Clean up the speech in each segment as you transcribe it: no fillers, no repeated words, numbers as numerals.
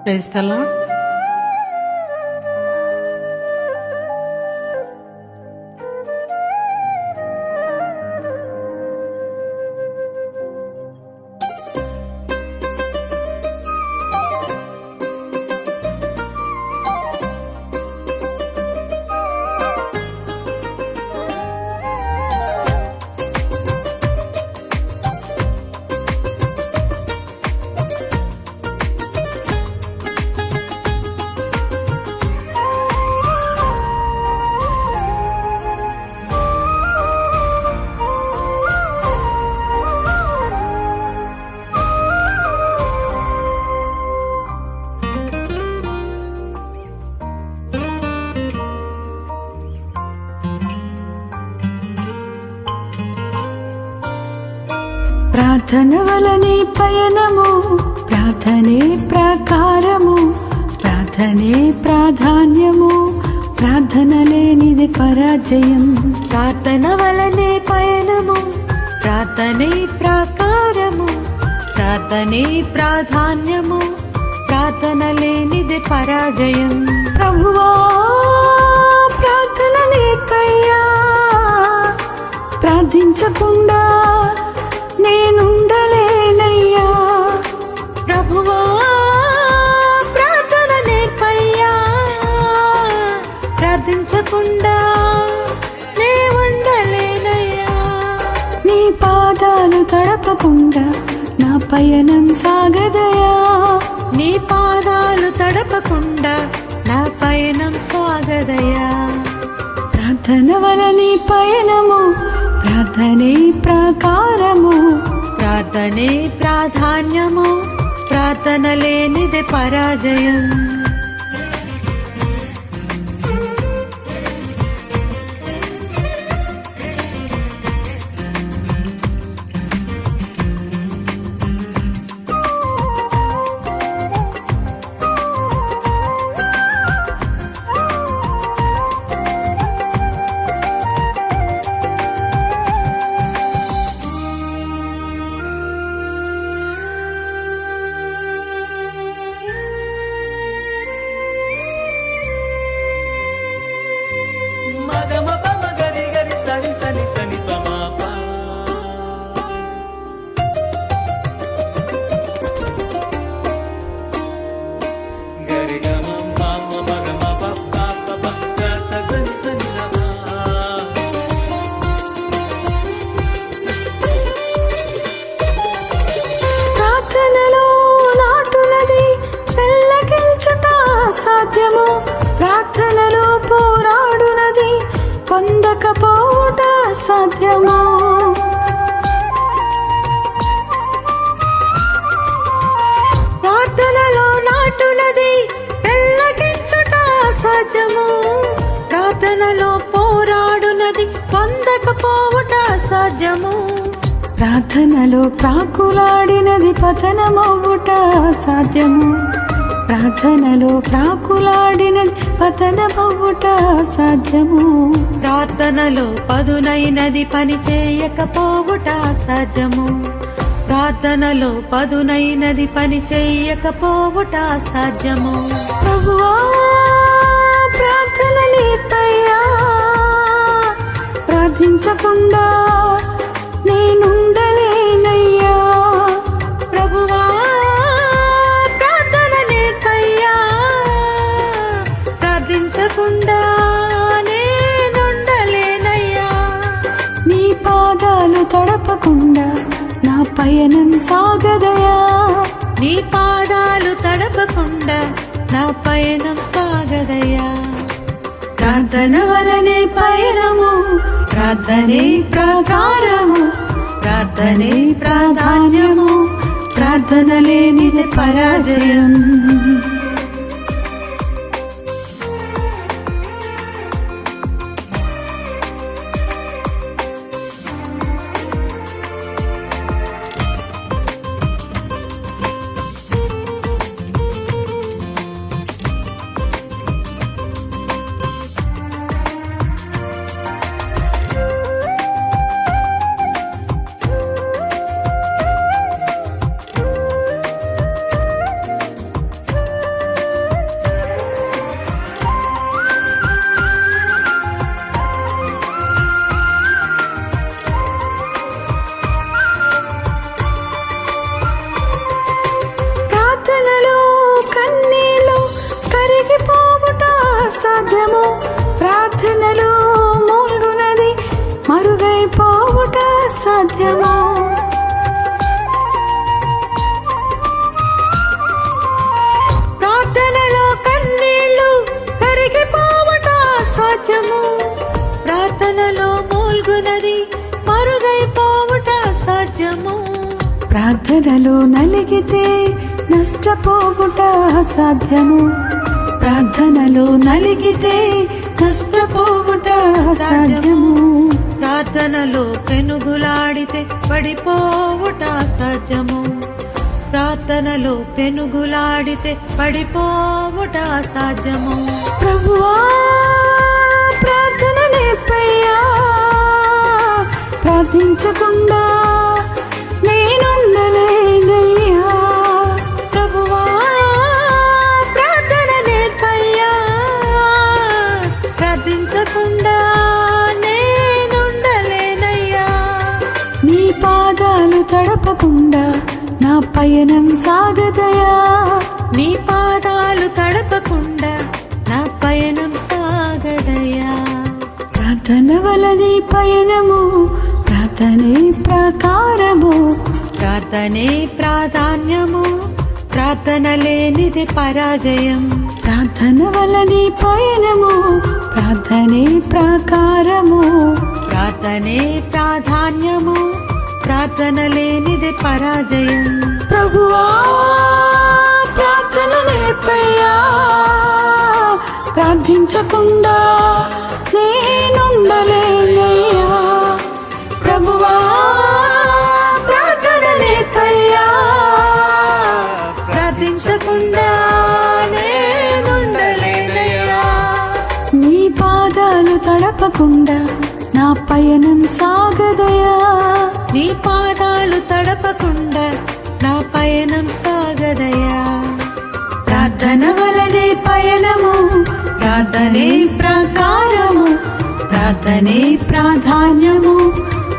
Praise the lord. ప్రార్థన వలనే పయనము, ప్రార్థనే ప్రాకారము, ప్రార్థనే ప్రాధాన్యము, ప్రార్థన లేనిది పరాజయం. ప్రార్థన వలనే పయనము, ప్రార్థనే ప్రాకారము, ప్రార్థనే ప్రాధాన్యము, ప్రార్థన లేనిది పరాజయం. ప్రభువా ప్రార్థన నేర్పయ్యా, ప్రార్థించకుండా నేనుండలేనయ్యా. ప్రభువా ప్రార్థన నేర్పయ్యా, ప్రార్థించకుండా నే ఉండలేనయ్యా. నీ పాదాలు తడపకుండా నా పయనం సాగదయా. నీ పాదాలు తడపకుండా నా పయనం సాగదయా. ప్రార్థన వలనే పయనము, ప్రార్థనే ప్రాకారము, ప్రార్థనే ప్రాధాన్యము, ప్రార్థన లేనిది పరాజయం. సాధ్యము, ప్రార్థనలో పోరాడునది పొందకపోవుట సాధ్యము. ప్రార్థనలో నాటునది పెళ్ళగించుట సాధ్యము, ప్రార్థనలో పోరాడునది పొందకపోవుట సాధ్యము. ప్రార్థనలో ప్రాకులాడినది పతనమవుట సాధ్యము, ప్రార్థనలో ప్రాకులాడినది పతనమవుట సాధ్యము. ప్రార్థనలో పదునైనది పని చేయకపోవుట సాధ్యము, ప్రార్థనలో పదునైనది పని చేయకపోవుట సాధ్యము. ప్రభువా ప్రార్థన నేర్పయ్యా, ప్రార్థించకుండా నేనుండలేనయ్యా. ప్రభువా ప్రార్థన నేర్పయ్యా, ప్రార్థించకుండా నేనుండలేనయ్యా. నీ పాదాలు తడపకుండా నా పయనం సాగదయా. నీ పాదాలు తడపకుండా నా పయనం సాగదయా. ప్రార్థన వలనే పయనము, ప్రార్థనే ప్రాకారము, ప్రార్థనే ప్రాధాన్యము, ప్రార్థన లేనిది పరాజయం. సాధ్యము. ప్రార్థనలో కన్నీళ్లు కరిగిపోవుట సాధ్యము. ప్రార్థనలో మూల్గునది మరుగైపోవుట సాధ్యము. ప్రార్థనలో నలిగితే నష్టపోవుట అసాధ్యము. ప్రార్థనలో నలిగితే నష్టపోవుట అసాధ్యము. ప్రార్థనలో పెనుగులాడితే పడిపోవుట సాధ్యము. ప్రార్థనలో పెనుగులాడితే పడిపోవుట సాధ్యము. ప్రభువా ప్రార్థన నేర్పయ్యా, ప్రార్థించకుండా నేనుండలేనయ్యా. ప్రభువా ప్రార్థన నేర్పయ్యా, ప్రార్థించకుండా నేనుండలేనయ్యా. నీ పాదాలు తడపకుండా నా పయనం సాగదయా. నీ పాదాలు తడపకుండా నా పయనం సాగదయా. ప్రార్థన వలనే పయనము, ప్రార్థనే ప్రాకారము. ప్రార్థనే ప్రాధాన్యము, ప్రార్థన లేనిది పరాజయం. ప్రార్థన వలనే పయనము, ప్రార్థనే ప్రాకారము. ప్రార్థనే ప్రాధాన్యము, ప్రార్థన లేనిది పరాజయం. ప్రభువా ప్రార్థన నేర్పయ్యా, ప్రార్థించకుండా నేనుండలేనయ్యా. ప్రభువా ప్రార్థన నేర్పయ్యా, ప్రార్థించకుండా నేనుండలేనయ్యా. నీ పాదాలు తడపకుండా నా పయనం సాగదయా. నీ పాదాలు తడపకుండా నా పయనం సాగదయా. ప్రార్థన వలనే పయనము, ప్రార్థనే ప్రాకారము. ప్రార్థనే ప్రాధాన్యము,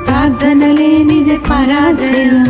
ప్రార్థన లేనిది పరాజయం.